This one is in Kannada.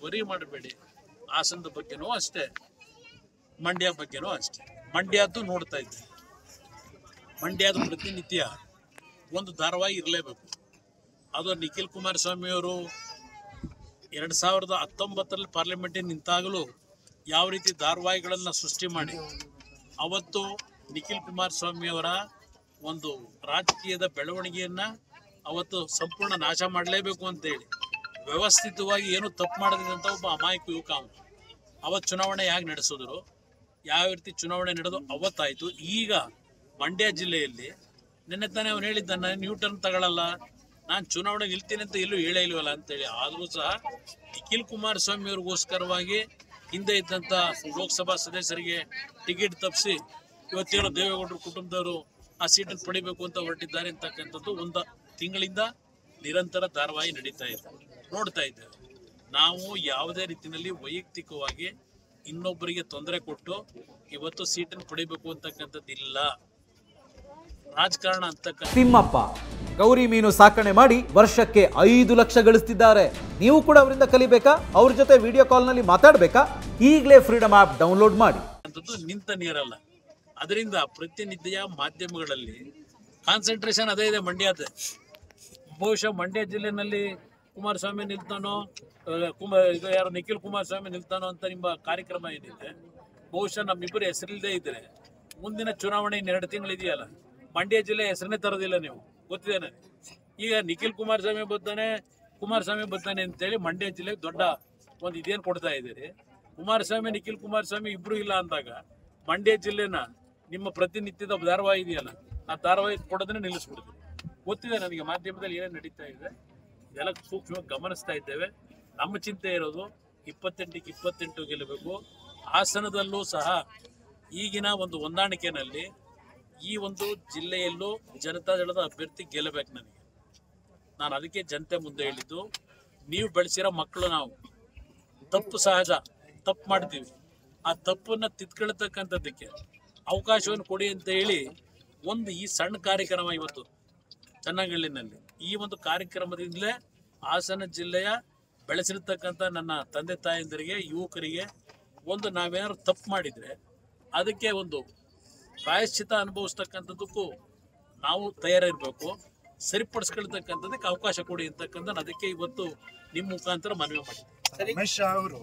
ವರಿ ಮಾಡಬೇಡಿ. ಹಾಸನದ ಬಗ್ಗೆನೂ ಅಷ್ಟೇ, ಮಂಡ್ಯ ಬಗ್ಗೆನೂ ಅಷ್ಟೇ. ಮಂಡ್ಯದ್ದು ನೋಡ್ತಾ ಇದ್ದೆ, ಮಂಡ್ಯದ ಪ್ರತಿನಿತ್ಯ ಒಂದು ಧಾರಾವಾಹಿ ಇರಲೇಬೇಕು. ಅದು ನಿಖಿಲ್ ಕುಮಾರಸ್ವಾಮಿ ಅವರು 2019 ಪಾರ್ಲಿಮೆಂಟಿಗೆ ನಿಂತಾಗಲೂ ಯಾವ ರೀತಿ ಧಾರಾವಾಹಿಗಳನ್ನು ಸೃಷ್ಟಿ ಮಾಡಿ ಅವತ್ತು ನಿಖಿಲ್ ಕುಮಾರಸ್ವಾಮಿ ಅವರ ಒಂದು ರಾಜಕೀಯದ ಬೆಳವಣಿಗೆಯನ್ನು ಅವತ್ತು ಸಂಪೂರ್ಣ ನಾಶ ಮಾಡಲೇಬೇಕು ಅಂತೇಳಿ ವ್ಯವಸ್ಥಿತವಾಗಿ ಏನು ತಪ್ಪು ಮಾಡದಂತ ಒಬ್ಬ ಅಮಾಯಕ ಯುವಕ ಅವತ್ತು ಚುನಾವಣೆ ಹೇಗೆ ನಡೆಸಿದ್ರು, ಯಾವ ರೀತಿ ಚುನಾವಣೆ ನಡೆದು ಅವತ್ತಾಯಿತು. ಈಗ ಮಂಡ್ಯ ಜಿಲ್ಲೆಯಲ್ಲಿ ನಿನ್ನೆ ತಾನೇ ಅವನು ಹೇಳಿದ್ದ, ನಾನು ನ್ಯೂ ಟರ್ನ್ ತಗೊಳ್ಳಲ್ಲ, ನಾನು ಚುನಾವಣೆ ನಿಲ್ತೀನಿ ಅಂತ ಎಲ್ಲೂ ಹೇಳೇ ಇಲ್ವಲ್ಲ ಅಂತೇಳಿ. ಆದರೂ ಸಹ ನಿಖಿಲ್ ಕುಮಾರಸ್ವಾಮಿ ಅವ್ರಿಗೋಸ್ಕರವಾಗಿ ಹಿಂದೆ ಇದ್ದಂಥ ಲೋಕಸಭಾ ಸದಸ್ಯರಿಗೆ ಟಿಕೆಟ್ ತಪ್ಪಿಸಿ ಇವತ್ತೇನೋ ದೇವೇಗೌಡರ ಕುಟುಂಬದವರು ಆ ಸೀಟನ್ನು ಪಡಿಬೇಕು ಅಂತ ಹೊರಟಿದ್ದಾರೆ ಅಂತಕ್ಕಂಥದ್ದು ಒಂದು ತಿಂಗಳಿಂದ ನಿರಂತರ ಧಾರಾವಾಹಿ ನಡೀತಾ ಇದೆ, ನೋಡ್ತಾ ಇದ್ದೇವೆ. ನಾವು ಯಾವುದೇ ರೀತಿಯಲ್ಲಿ ವೈಯಕ್ತಿಕವಾಗಿ ಇನ್ನೊಬ್ಬರಿಗೆ ತೊಂದರೆ ಕೊಟ್ಟು ಇವತ್ತು ಸೀಟನ್ನು ಪಡಿಬೇಕು ಅಂತಕ್ಕಂಥದ್ದಿಲ್ಲ. ರಾಜಕಾರಣ ಅಂತಕ್ಕಂಥ ತಿಮ್ಮಪ್ಪ ಗೌರಿ ಮೀನು ಸಾಕಣೆ ಮಾಡಿ ವರ್ಷಕ್ಕೆ 5 ಲಕ್ಷ ಗಳಿಸ್ತಿದ್ದಾರೆ. ನೀವು ಕೂಡ ಅವರಿಂದ ಕಲಿಬೇಕಾ? ಅವ್ರ ಜೊತೆ ವಿಡಿಯೋ ಕಾಲ್ನಲ್ಲಿ ಮಾತಾಡಬೇಕಾ? ಈಗಲೇ ಫ್ರೀಡಮ್ ಆ್ಯಪ್ ಡೌನ್ಲೋಡ್ ಮಾಡಿ. ನಿಂತ ನೀರಲ್ಲ, ಅದರಿಂದ ಪ್ರತಿನಿತ್ಯ ಮಾಧ್ಯಮಗಳಲ್ಲಿ ಕಾನ್ಸಂಟ್ರೇಷನ್ ಅದೇ ಇದೆ ಮಂಡ್ಯದ. ಬಹುಶಃ ಮಂಡ್ಯ ಜಿಲ್ಲೆನಲ್ಲಿ ಕುಮಾರಸ್ವಾಮಿ ನಿಲ್ತಾನೋ, ಇದು ಯಾರು ನಿಖಿಲ್ ಕುಮಾರಸ್ವಾಮಿ ನಿಲ್ತಾನೋ ಅಂತ ನಿಮ್ಮ ಕಾರ್ಯಕ್ರಮ ಏನಿದೆ, ಬಹುಶಃ ನಮ್ಮಿಬ್ಬರು ಹೆಸರಿಲ್ಲದೆ ಇದ್ರೆ ಮುಂದಿನ ಚುನಾವಣೆ 2 ತಿಂಗಳಿದೆಯಲ್ಲ, ಮಂಡ್ಯ ಜಿಲ್ಲೆ ಹೆಸರನ್ನೇ ತರೋದಿಲ್ಲ. ನೀವು ಗೊತ್ತಿದೆ ನನಗೆ. ಈಗ ನಿಖಿಲ್ ಕುಮಾರಸ್ವಾಮಿ ಬರ್ತಾನೆ ಅಂತೇಳಿ ಮಂಡ್ಯ ಜಿಲ್ಲೆಗೆ ದೊಡ್ಡ ಒಂದು ಇದೇನು ಕೊಡ್ತಾ ಇದ್ದೀರಿ. ಕುಮಾರಸ್ವಾಮಿ ನಿಖಿಲ್ ಕುಮಾರಸ್ವಾಮಿ ಇಬ್ರು ಇಲ್ಲ ಅಂದಾಗ ಮಂಡ್ಯ ಜಿಲ್ಲೆನ ನಿಮ್ಮ ಪ್ರತಿನಿತ್ಯದ ಧಾರಾವಾಹಿ ಇದೆಯಲ್ಲ, ಆ ಧಾರಾವಾಹಿ ಕೊಡೋದನ್ನೇ ನಿಲ್ಲಿಸ್ಬಿಡ್ತೀವಿ. ಗೊತ್ತಿದೆ ನನಗೆ ಮಾಧ್ಯಮದಲ್ಲಿ ಏನೇನು ನಡೀತಾ ಇದೆ, ಇದೆಲ್ಲ ಸೂಕ್ಷ್ಮವಾಗಿ ಗಮನಿಸ್ತಾ ಇದ್ದೇವೆ. ನಮ್ಮ ಚಿಂತೆ ಇರೋದು 28ಕ್ಕೆ 28 ಗೆಲ್ಲಬೇಕು. ಹಾಸನದಲ್ಲೂ ಸಹ ಈಗಿನ ಒಂದು ಹೊಂದಾಣಿಕೆಯಲ್ಲಿ ಈ ಒಂದು ಜಿಲ್ಲೆಯಲ್ಲೂ ಜನತಾದಳದ ಅಭ್ಯರ್ಥಿ ಗೆಲ್ಲಬೇಕು. ನಾನು ಅದಕ್ಕೆ ಜನತೆ ಮುಂದೆ ಹೇಳಿದ್ದು, ನೀವು ಬೆಳೆಸಿರೋ ಮಕ್ಕಳು ನಾವು, ತಪ್ಪು ಸಹಜ, ತಪ್ಪು ಮಾಡ್ತೀವಿ, ಆ ತಪ್ಪನ್ನು ತಿದ್ಕೊಳ್ತಕ್ಕಂಥದ್ದಕ್ಕೆ ಅವಕಾಶವನ್ನು ಕೊಡಿ ಅಂತ ಹೇಳಿ ಒಂದು ಈ ಸಣ್ಣ ಕಾರ್ಯಕ್ರಮ ಇವತ್ತು ಚನ್ನಂಗಳ್ಳಿನಲ್ಲಿ. ಈ ಒಂದು ಕಾರ್ಯಕ್ರಮದಿಂದಲೇ ಹಾಸನ ಜಿಲ್ಲೆಯ ಬೆಳೆಸಿರ್ತಕ್ಕಂಥ ನನ್ನ ತಂದೆ ತಾಯಂದಿರಿಗೆ, ಯುವಕರಿಗೆ ಒಂದು ನಾವೇನಾದ್ರು ತಪ್ಪು ಮಾಡಿದರೆ ಅದಕ್ಕೆ ಒಂದು ಪ್ರಾಯಶ್ಚಿತ ಅನುಭವಿಸ್ತಕ್ಕಂಥದ್ದಕ್ಕೂ ನಾವು ತಯಾರಿರಬೇಕು. ಸರಿಪಡಿಸ್ಕೊಳ್ತಕ್ಕಂಥದ್ದಕ್ಕೆ ಅವಕಾಶ ಕೊಡಿ ಅಂತಕ್ಕಂಥ ಅದಕ್ಕೆ ಇವತ್ತು ನಿಮ್ಮ ಮುಖಾಂತರ ಮನವಿ ಮಾಡಿದ್ದೆ. ರಮೇಶ್ ಅವರು